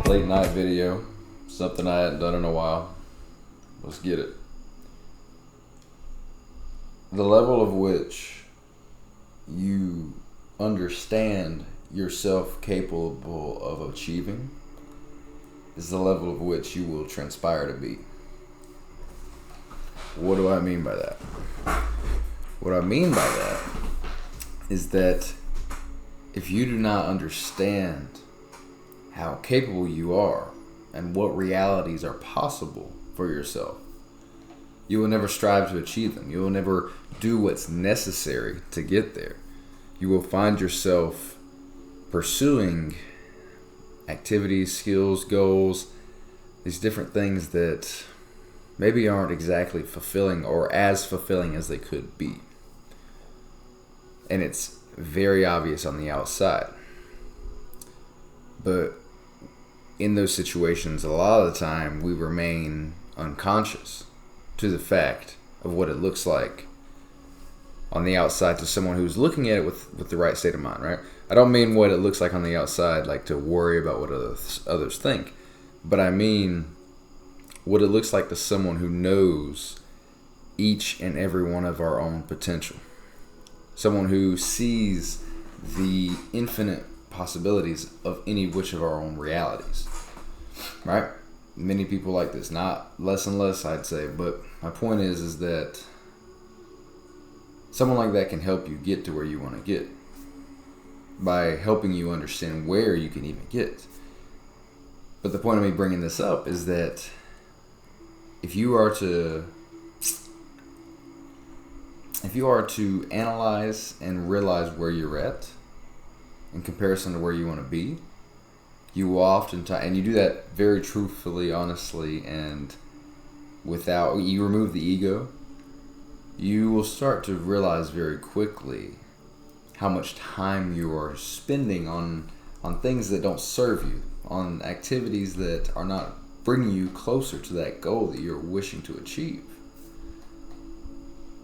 late night video, something I hadn't done in a while. Let's get it. The level of which you understand yourself capable of achieving is the level of which you will transpire to be. What do I mean by that? What I mean by that is that if you do not understand how capable you are and what realities are possible for yourself, you will never strive to achieve them. You will never do what's necessary to get there. You will find yourself pursuing activities, skills, goals, these different things that maybe aren't exactly fulfilling or as fulfilling as they could be. And it's very obvious on the outside. But in those situations, a lot of the time, we remain unconscious to the fact of what it looks like on the outside to someone who's looking at it with the right state of mind, right? I don't mean what it looks like on the outside, like to worry about what others think, but I mean what it looks like to someone who knows each and every one of our own potential. Someone who sees the infinite possibilities of any which of our own realities, right? Many people like this, not less and less, I'd say, but my point is that someone like that can help you get to where you want to get by helping you understand where you can even get. But the point of me bringing this up is that if you are to analyze and realize where you're at in comparison to where you want to be, you will oftentimes, and you do that very truthfully, honestly, and without, you remove the ego, you will start to realize very quickly how much time you are spending on things that don't serve you, on activities that are not bringing you closer to that goal that you're wishing to achieve.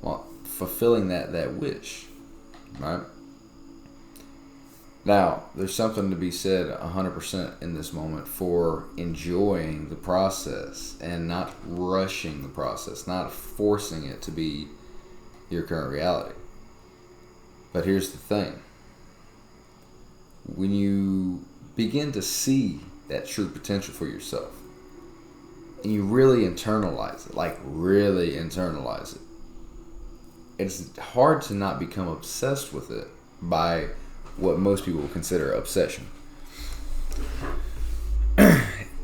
Well, fulfilling that wish, right? Now, there's something to be said 100% in this moment for enjoying the process and not rushing the process, not forcing it to be your current reality. But here's the thing. When you begin to see that true potential for yourself, and you really internalize it, it's hard to not become obsessed with it by what most people would consider obsession.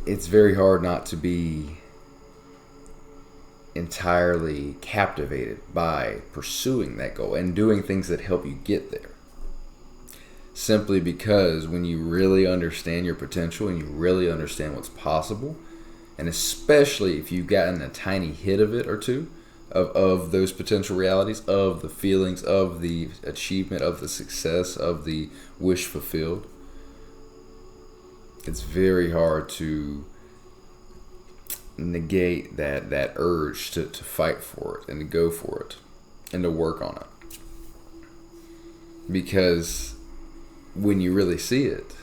It's very hard not to be entirely captivated by pursuing that goal and doing things that help you get there. Simply because when you really understand your potential and you really understand what's possible, and especially if you've gotten a tiny hit of it or two, of those potential realities, of the feelings, of the achievement, of the success, of the wish fulfilled, it's very hard to negate that urge to fight for it and to go for it and to work on it. Because when you really see it,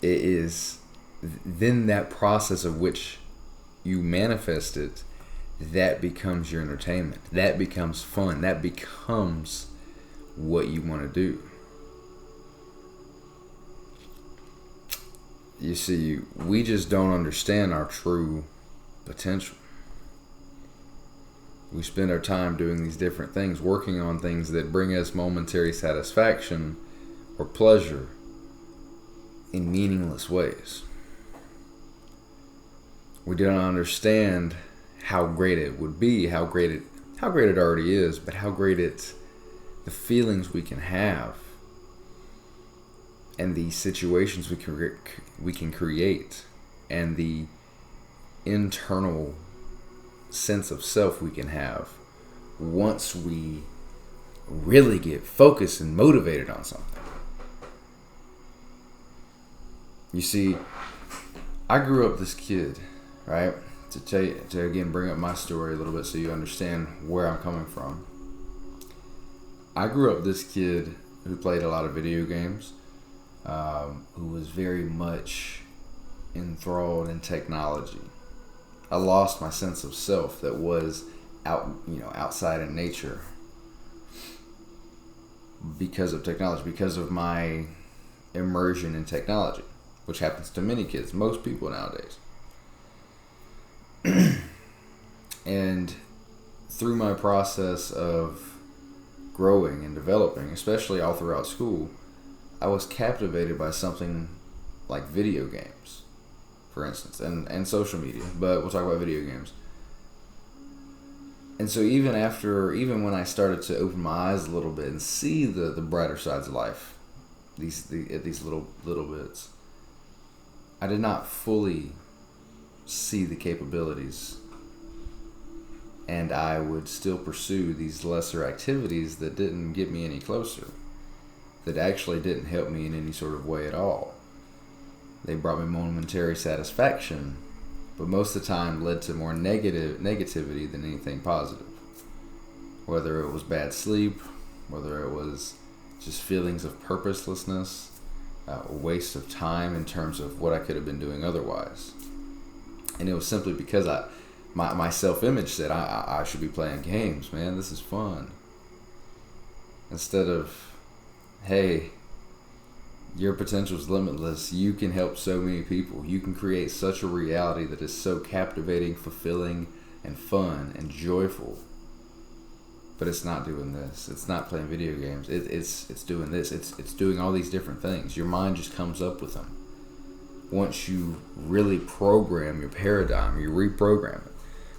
it is then that process of which you manifest it, that becomes your entertainment. That becomes fun. That becomes what you want to do. You see, we just don't understand our true potential. We spend our time doing these different things, working on things that bring us momentary satisfaction or pleasure in meaningless ways. We don't understand how great it would be, how great it already is, but how great the feelings we can have and the situations we can create and the internal sense of self we can have once we really get focused and motivated on something. You see, I grew up this kid, right? To again bring up my story a little bit so you understand where I'm coming from. I grew up this kid who played a lot of video games, who was very much enthralled in technology. I lost my sense of self that was outside in nature because of technology, because of my immersion in technology, which happens to many kids, most people nowadays. And through my process of growing and developing, especially all throughout school, I was captivated by something like video games, for instance, and social media, but we'll talk about video games. And so even when I started to open my eyes a little bit and see the brighter sides of life, these little bits, I did not fully see the capabilities, and I would still pursue these lesser activities that didn't get me any closer, that actually didn't help me in any sort of way at all. They brought me momentary satisfaction, but most of the time led to more negativity than anything positive. Whether it was bad sleep, whether it was just feelings of purposelessness, a waste of time in terms of what I could have been doing otherwise. And it was simply because my self-image said I should be playing games, man, this is fun. Instead of, hey, your potential is limitless. You can help so many people. You can create such a reality that is so captivating, fulfilling, and fun and joyful. But it's not doing this. It's not playing video games. It's doing this. It's doing all these different things. Your mind just comes up with them. Once you really program your paradigm, you reprogram it.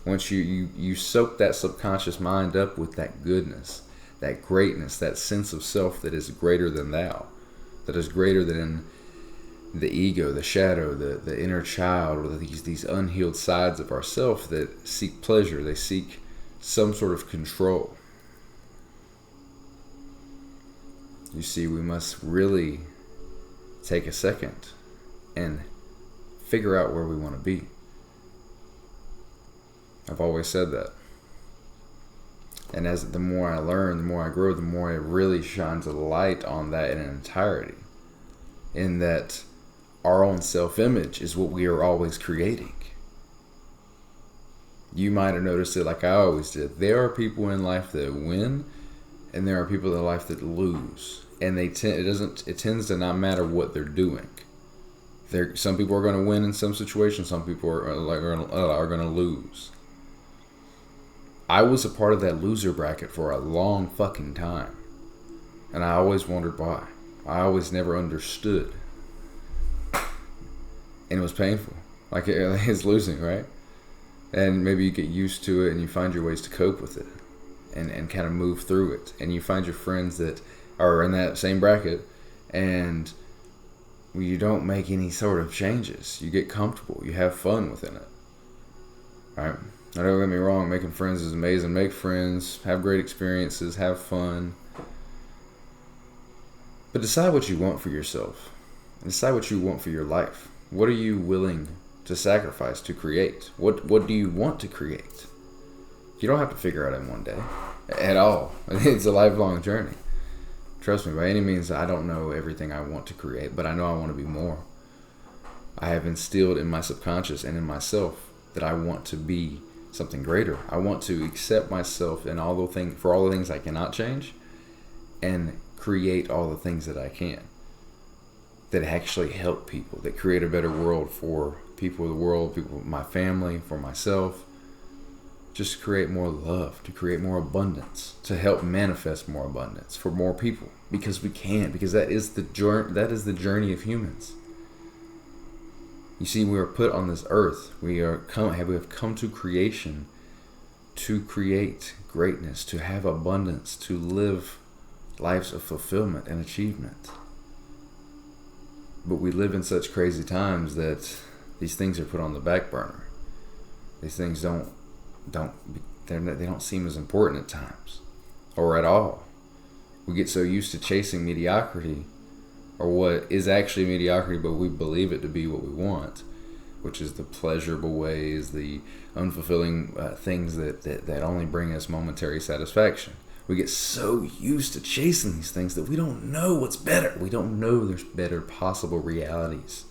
Once you soak that subconscious mind up with that goodness, that greatness, that sense of self that is greater than thou, that is greater than the ego, the shadow, the inner child, or these unhealed sides of ourself that seek pleasure, they seek some sort of control. You see, we must really take a second and figure out where we want to be. I've always said that. And as the more I learn, the more I grow, the more it really shines a light on that in entirety. In that our own self-image is what we are always creating. You might have noticed it like I always did. There are people in life that win, and there are people in life that lose. And it tends to not matter what they're doing. Some people are going to win in some situations. Some people are going to lose. I was a part of that loser bracket for a long fucking time. And I always wondered why. I always never understood. And it was painful. Like it's losing, right? And maybe you get used to it and you find your ways to cope with it. And kind of move through it. And you find your friends that are in that same bracket. And you don't make any sort of changes. You get comfortable. You have fun within it. Right? Now, don't get me wrong, making friends is amazing. Make friends, have great experiences, have fun. But decide what you want for yourself. And decide what you want for your life. What are you willing to sacrifice to create? What do you want to create? You don't have to figure it out in one day. At all. It's a lifelong journey. Trust me, by any means, I don't know everything I want to create, but I know I want to be more. I have instilled in my subconscious and in myself that I want to be something greater. I want to accept myself and all the things I cannot change, and create all the things that I can, that actually help people, that create a better world for people of the world, people, my family, for myself. Just create more love, to create more abundance, to help manifest more abundance for more people, because we can, because that is the journey of humans. You see, we are put on this earth. We have come to creation to create greatness, to have abundance, to live lives of fulfillment and achievement. But we live in such crazy times that these things are put on the back burner. These things they don't seem as important at times, or at all. We get so used to chasing mediocrity, or what is actually mediocrity, but we believe it to be what we want, which is the pleasurable ways, the unfulfilling things that only bring us momentary satisfaction. We get so used to chasing these things that we don't know what's better. We don't know there's better possible realities.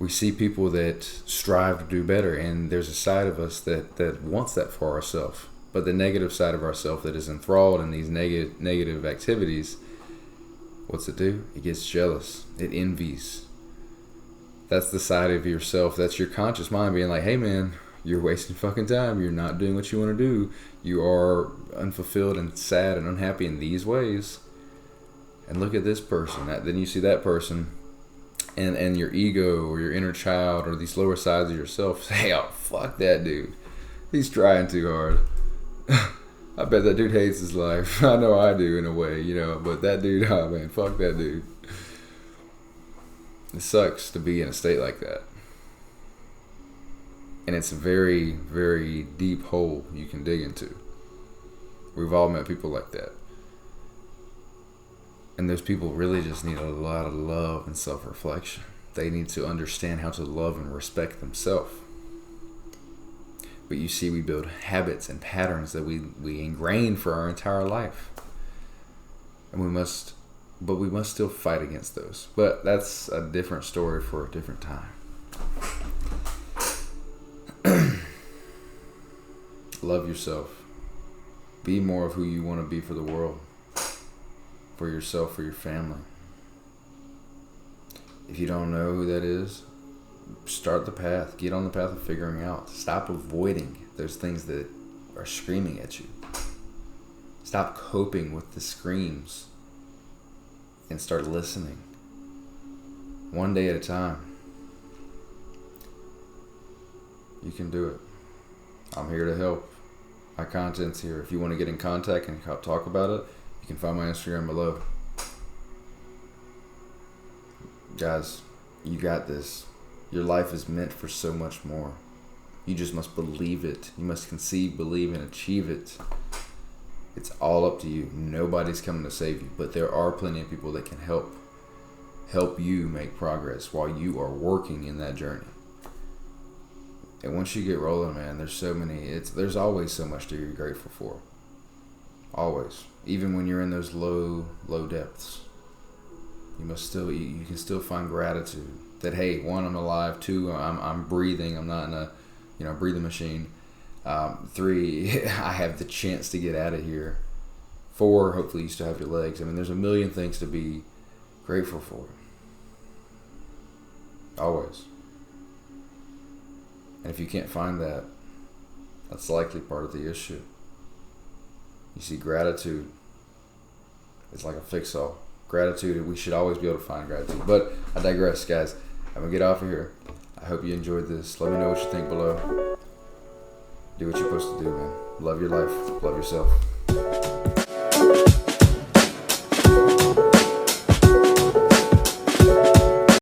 we see people that strive to do better, and there's a side of us that wants that for ourselves. But the negative side of ourselves that is enthralled in these negative activities, what's it do? It gets jealous. It envies. That's the side of yourself. That's your conscious mind being like, hey man, you're wasting fucking time. You're not doing what you want to do. You are unfulfilled and sad and unhappy in these ways. And look at this person. Then you see that person, and your ego or your inner child or these lower sides of yourself say, oh, fuck that dude. He's trying too hard. I bet that dude hates his life. I know I do in a way, but that dude, oh man, fuck that dude. It sucks to be in a state like that. And it's a very, very deep hole you can dig into. We've all met people like that. And those people really just need a lot of love and self-reflection. They need to understand how to love and respect themselves. But you see, we build habits and patterns that we ingrain for our entire life. And we must still fight against those. But that's a different story for a different time. Love yourself. Be more of who you want to be for the world. For yourself, for your family. If you don't know who that is, start the path. Get on the path of figuring out. Stop avoiding those things that are screaming at you. Stop coping with the screams and start listening. One day at a time. You can do it. I'm here to help. My content's here. If you want to get in contact and talk about it, you can find my Instagram below. Guys, you got this. Your life is meant for so much more. You just must believe it. You must conceive, believe, and achieve it. It's all up to you. Nobody's coming to save you, but there are plenty of people that can help you make progress while you are working in that journey. And once you get rolling, man, there's always so much to be grateful for. Always. Even when you're in those low depths. You can still find gratitude that, hey, 1, I'm alive. 2, I'm breathing. I'm not in a breathing machine. 3, I have the chance to get out of here. 4, hopefully you still have your legs. I mean, there's a million things to be grateful for. Always. And if you can't find that, that's likely part of the issue. You see, gratitude is like a fix-all. Gratitude, we should always be able to find gratitude. But I digress, guys. I'm going to get off of here. I hope you enjoyed this. Let me know what you think below. Do what you're supposed to do, man. Love your life. Love yourself.